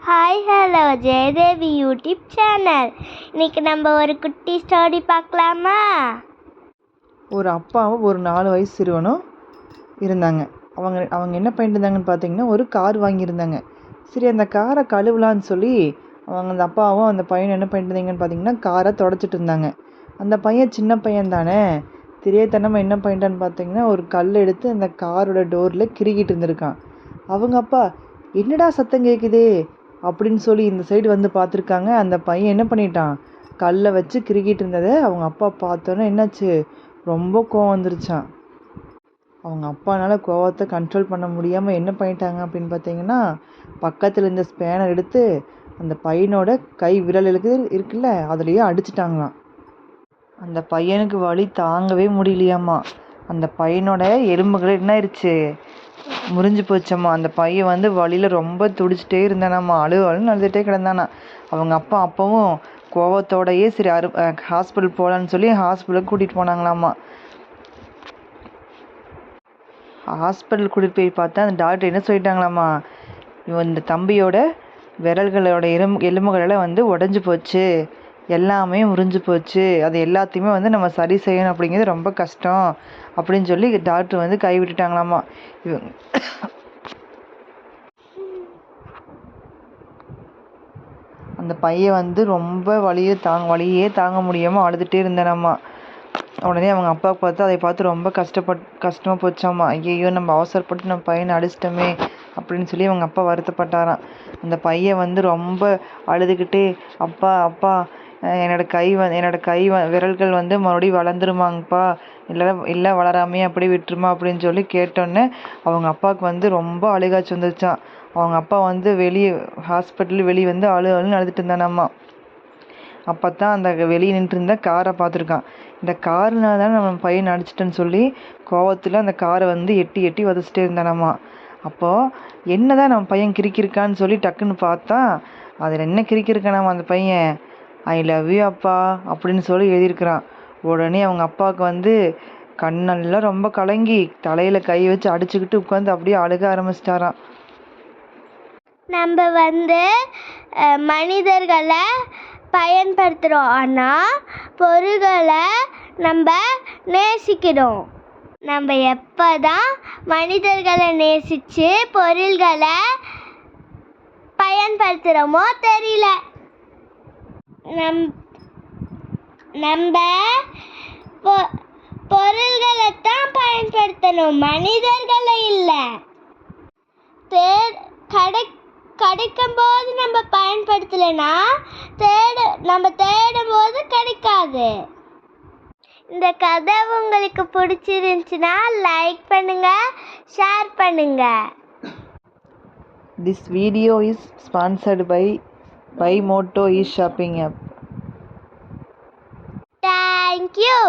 Hi hello Jayadevi YouTube channel. இன்னைக்கு நம்ம ஒரு குட்டி ஸ்டோரி பார்க்கலாமா? ஒரு அப்பாவும் ஒரு 4 வயசு சிறுவனும் இருந்தாங்க. அவங்க என்ன பண்ணிட்டு இருந்தாங்கன்னு பார்த்தீங்கன்னா, ஒரு கார் வாங்கியிருந்தாங்க. சரி, அந்த காரை கழுவலான்னு சொல்லி அந்த அப்பாவும் அந்த பையனும் என்ன பண்ணிட்டு இருந்தாங்கன்னு பார்த்தீங்கன்னா, காரை தொடச்சிட்டு இருந்தாங்க. அந்த பையன் சின்ன பையன் தானே, தெரியாதனமாக என்ன பண்ணிட்டான்னு பார்த்தீங்கன்னா, ஒரு கல் எடுத்து அந்த காரோட டோரில் கிறுக்கிட்டு இருந்திருக்கான். அவங்க அப்பா, என்னடா சத்தம் கேட்குதே அப்படின்னு சொல்லி இந்த சைடு வந்து பார்த்துருக்காங்க. அந்த பையன் என்ன பண்ணிட்டான், கல்லை வச்சு கிறுக்கிட்டு இருந்ததை அவங்க அப்பா பார்த்தோன்னே என்னாச்சு, ரொம்ப கோவம் வந்துருச்சான். அவங்க அப்பானால கோவத்தை கண்ட்ரோல் பண்ண முடியாமல் என்ன பண்ணிட்டாங்க அப்படின்னு பார்த்தீங்கன்னா, பக்கத்தில் இருந்த ஸ்பேனர் எடுத்து அந்த பையனோட கை விரல் இருக்குல்ல அதுலேயே அடிச்சிட்டாங்களாம். அந்த பையனுக்கு வலி தாங்கவே முடியலையாம்மா. அந்த பையனோட எலும்புகள் என்ன ஆயிடுச்சு, முறிஞ்சு போச்சம்மா. அந்த பையன் வலியில் ரொம்ப துடிச்சிட்டே இருந்தானாம்மா. அழுன்னு அழுதுகிட்டே கிடந்தானா. அவங்க அப்பா அப்பவும் கோவத்தோடையே சரி ஹாஸ்பிட்டல் போகலான்னு சொல்லி ஹாஸ்பிட்டலுக்கு கூட்டிகிட்டு போனாங்களாம்மா. ஹாஸ்பிட்டல் கூட்டிகிட்டு போய் பார்த்தா அந்த டாக்டர் என்ன சொல்லிட்டாங்களாம்மா, இந்த தம்பியோட விரல்களோட எலும்புகளெல்லாம் உடஞ்சி போச்சு, எல்லாமே முறிஞ்சு போச்சு, அது எல்லாத்தையுமே நம்ம சரி செய்யணும், அப்படிங்கிறது ரொம்ப கஷ்டம் அப்படின்னு சொல்லி டாக்டர் கைவிட்டுட்டாங்களாம்மா. அந்த பையன் ரொம்ப வலியே தாங்க முடியாமல் அழுதுகிட்டே இருந்தானாம்மா. உடனே அவங்க அப்பாவுக்கு அதை பார்த்து ரொம்ப கஷ்டமாக போச்சாம்மா. ஐயோ, நம்ம அவசரப்பட்டு நம்ம பையனை அடிச்சிட்டோமே அப்படின்னு சொல்லி அவங்க அப்பா வருத்தப்பட்டாராம். அந்த பையன் ரொம்ப அழுதுகிட்டே, அப்பா அப்பா என்னோட கை விரல்கள் மறுபடியும் வளர்ந்துருமாங்கப்பா, இல்லை வளராமையே அப்படியே விட்டுருமா அப்படின்னு சொல்லி கேட்டோன்னே அவங்க அப்பாவுக்கு ரொம்ப அழுகாச்சு வந்துருச்சான். அவங்க அப்பா வெளியே ஹாஸ்பிட்டல் வெளியே அழுன்னு அழுதுட்டு இருந்தானாம்மா. அப்போ தான் அந்த வெளியே நின்று இருந்த காரை பார்த்துருக்கான். இந்த காருனால தான் நம்ம பையன் அடிச்சிட்டேன்னு சொல்லி கோவத்தில் அந்த காரை எட்டி எட்டி உதச்சிட்டே இருந்தானாம்மா. அப்போது என்ன தான் நம்ம பையன் கிறுக்கிருக்கான்னு சொல்லி டக்குன்னு பார்த்தா, அதில் என்ன கிறுக்கிருக்கானாம்மா அந்த பையன், ஐ லவ் யூ அப்பா அப்படின்னு சொல்லி எழுதியிருக்கிறான். உடனே அவங்க அப்பாவுக்கு கண்ணெல்லாம் ரொம்ப கலங்கி தலையில் கை வச்சு அடிச்சுக்கிட்டு உட்காந்து அப்படியே அழுக ஆரம்பிச்சிட்டாராம். நம்ம மனிதர்களை பயன்படுத்துகிறோம், ஆனால் பொருள்களை நம்ம நேசிக்கிறோம். நம்ம எப்போ தான் மனிதர்களை நேசித்து பொருள்களை பயன்படுத்துகிறோமோ தெரியல. நம்ம பொருள்களை தான் பயன்படுத்தணும், மனிதர்களை இல்லை. கிடைக்கும் போது நம்ம பயன்படுத்தலைன்னா நம்ம தேடும் போது கிடைக்காது. இந்த கதை உங்களுக்கு பிடிச்சிருந்துச்சுன்னா லைக் பண்ணுங்க, ஷேர் பண்ணுங்க. This video is sponsored by Moto e-shopping app. Thank you.